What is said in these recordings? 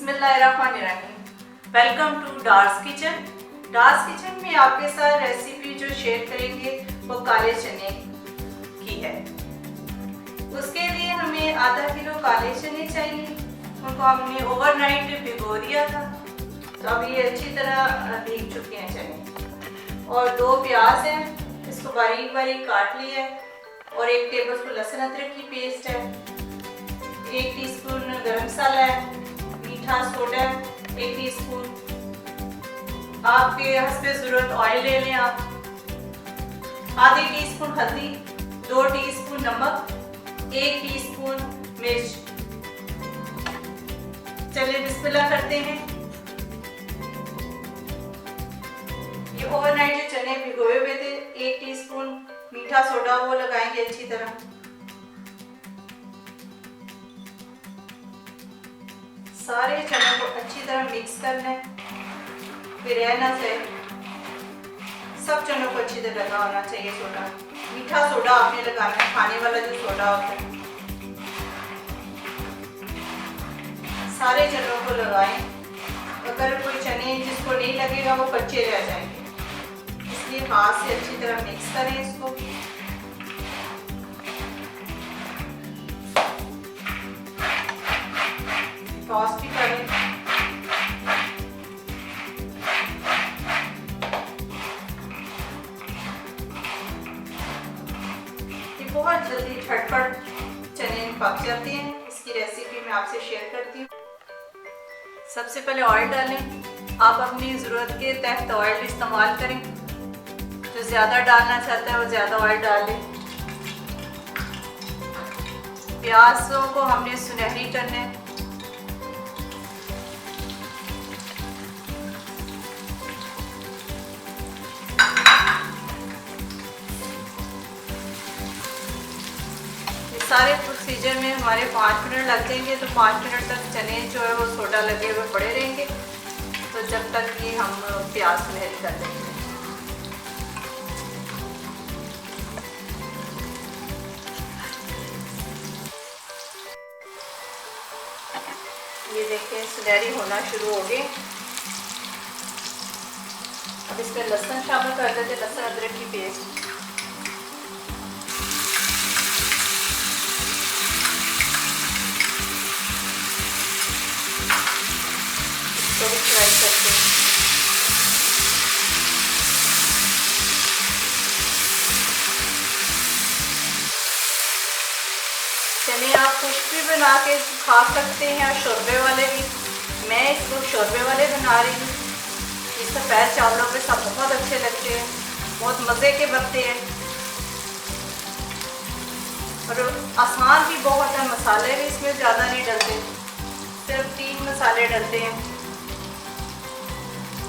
बिस्मिल्लाहिर्रहमानिर्रहीम। Welcome to Dar's kitchen. Dar's kitchen में आपके साथ रेसिपी जो शेयर करेंगे वो काले चने की है। उसके लिए हमें आधा किलो काले चने चाहिए। उनको हमने ओवरनाइट भिगो दिया था, तो अब ये अच्छी तरह भीग चुके हैं चने। और 2 प्याज हैं, इसको बारीक बारीक काट लिया है। और 1 टेबलस्पून लहसुन अदरक की पेस्ट है। 1 टीस्पून गरम मसाला है। मीठा सोडा 1 टीस्पून। आपके हस्बे ज़रूरत ऑयल ले लें आप। आधे टीस्पून हल्दी, 2 टीस्पून नमक, 1 टीस्पून मिर्च। चलिए बिस्मिल्लाह करते हैं। ये ओवरनाइट जो चने भिगोए हुए थे, 1 टीस्पून मीठा सोडा वो लगाएंगे अच्छी तरह। सारे चनों को अच्छी तरह मिक्स कर लें, फिर रहना चाहिए। सब चनों को अच्छी तरह लगा होना चाहिए सोडा। मीठा सोडा आपने लगाना है, खाने वाला जो सोडा होता है। सारे चनों को लगाएं। अगर कोई चने जिसको नहीं लगेगा वो कच्चे रह जाएंगे, इसलिए हाथ से अच्छी तरह मिक्स करें इसको। टॉस भी करें। ये बहुत जल्दी झटपट चने पक जाते हैं। इसकी रेसिपी मैं आपसे शेयर करती हूँ। सबसे पहले ऑयल डालें। आप अपनी ज़रूरत के तहत ऑयल इस्तेमाल करें। जो ज़्यादा डालना चाहता है वो ज़्यादा ऑयल डाल लें। प्याज़ों को हमने सुनहरी करना है। सारे प्रोसीजर में हमारे 5 मिनट लग जाएंगे, तो 5 मिनट तक चने जो है वो सोडा लगे हुए पड़े रहेंगे, तो जब तक ये हम प्याज सुनहरी कर देंगे। ये देखिए सुनहरी होना शुरू हो गए। अब इसमें लहसुन शामिल कर देते, लहसुन अदरक की पेस्ट। तो फ्राई करते हैं। चने आप कुछ भी बना के खा सकते हैं, और शोरबे वाले भी। मैं इसको शोरबे वाले बना रही हूँ। ये सफ़ेद चावलों के साथ बहुत अच्छे लगते हैं, बहुत मज़े के बनते हैं और आसान भी बहुत है। मसाले भी इसमें ज़्यादा नहीं डलते, सिर्फ 3 मसाले डलते हैं।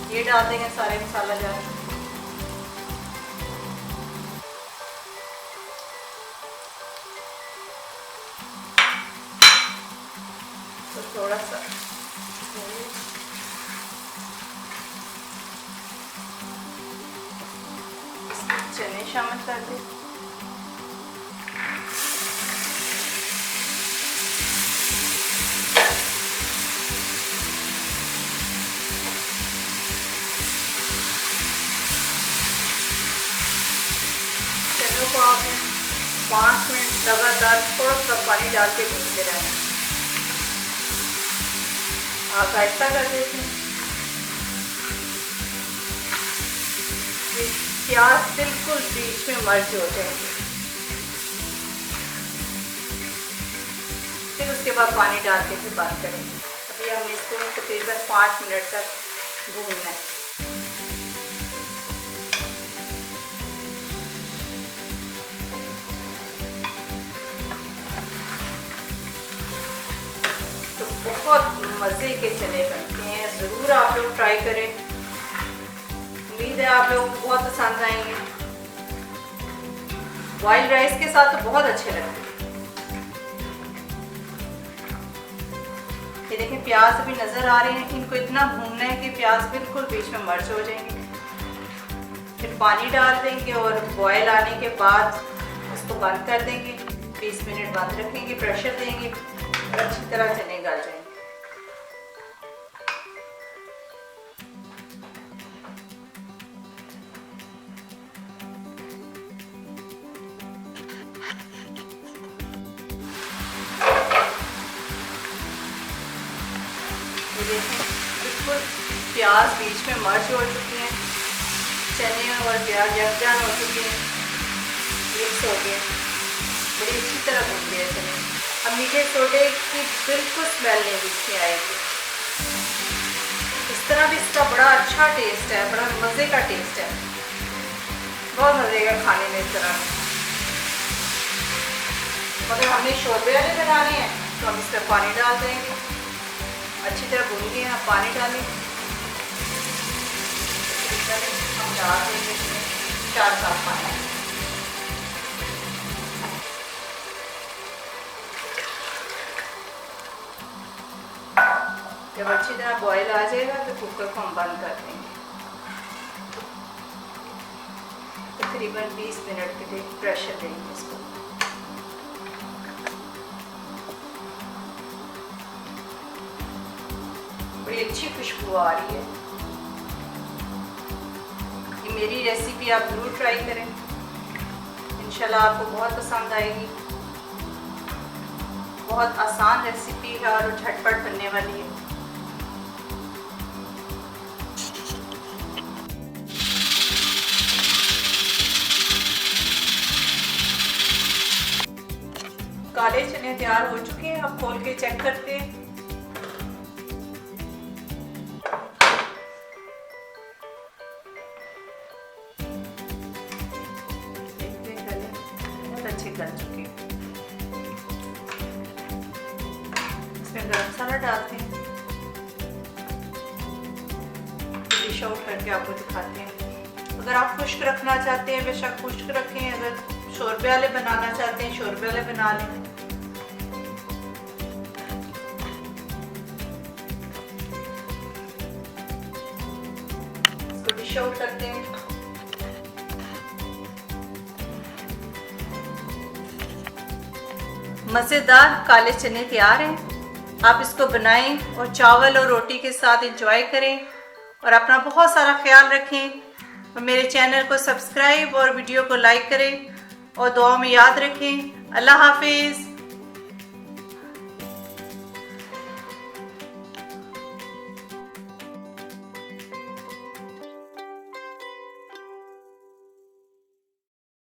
ये डाल देंगे सारे मसाला जार। तो थोड़ा सा चने शामिल कर दें। को आपने 5 मिनट लगातार थोड़ा सा पानी डाल के भूनते रहना। आप आहिस्ता कर देते हैं। प्याज बिल्कुल बीच में मर्ज हो जाएंगे, फिर उसके बाद पानी डाल के फिर बंद करेंगे। अभी हम इसको तकरीबन 5 मिनट तक भूनना है। बहुत मज़े के चने बनते हैं, ज़रूर आप लोग ट्राई करें। उम्मीद है आप लोगों को बहुत पसंद आएंगे। बॉइल्ड राइस के साथ तो बहुत अच्छे लगते हैं। ये देखें प्याज अभी नज़र आ रहे हैं। इनको इतना भूनना है कि प्याज बिल्कुल बीच में मर्ज हो जाएंगे। फिर पानी डाल देंगे और बॉयल आने के बाद इसको बंद कर देंगे। 20 मिनट बंद रखेंगे, प्रेशर देंगे और अच्छी तरह चने गल जाएंगे। प्याज बीच में मर्ज हो चुकी हैं, चने और प्याज यकजान हो चुके हैं, मिक्स हो गए, बड़ी अच्छी तरह भून गए चने। अब मीठे सोडे की बिल्कुल स्मेल नहीं इसमें आएगी। इस तरह भी इसका बड़ा अच्छा टेस्ट है, बड़ा मज़े का टेस्ट है, बहुत मज़े का खाने में इस तरह। मगर हमने शोरबे वाले बनाने हैं तो हम इसमें पानी डाल देंगे, अच्छी तरह भून के हम पानी डालें, हम डाल देंगे इसमें 4 कप पानी। जब अच्छी तरह बॉयल आ जाएगा तो कुकर को हम बंद कर देंगे, तकरीबन 20 मिनट के लिए प्रेशर देंगे इसको। बड़ी अच्छी खुशबू आ रही है। ये मेरी रेसिपी आप ज़रूर ट्राई करें, इंशाल्लाह आपको बहुत पसंद आएगी। बहुत आसान रेसिपी है और झटपट बनने वाली है। काले चने तैयार हो चुके हैं, अब खोल के चेक करते हैं। देखते हैं, गले बहुत अच्छे गल चुके हैं। इसमें गरम मसाला डालते हैं, डिश आउट करके आपको दिखाते हैं। अगर आप खुश्क रखना चाहते हैं बेशक खुश्क रखें, अगर शोरबे वाले बनाना चाहते हैं शोरबे वाले बना लें। इसको डिश आउट करते हैं। मज़ेदार काले चने तैयार हैं। आप इसको बनाएं और चावल और रोटी के साथ एंजॉय करें और अपना बहुत सारा ख्याल रखें। और मेरे चैनल को सब्सक्राइब और वीडियो को लाइक करें और दुआ में याद रखें। अल्लाह हाफिज़।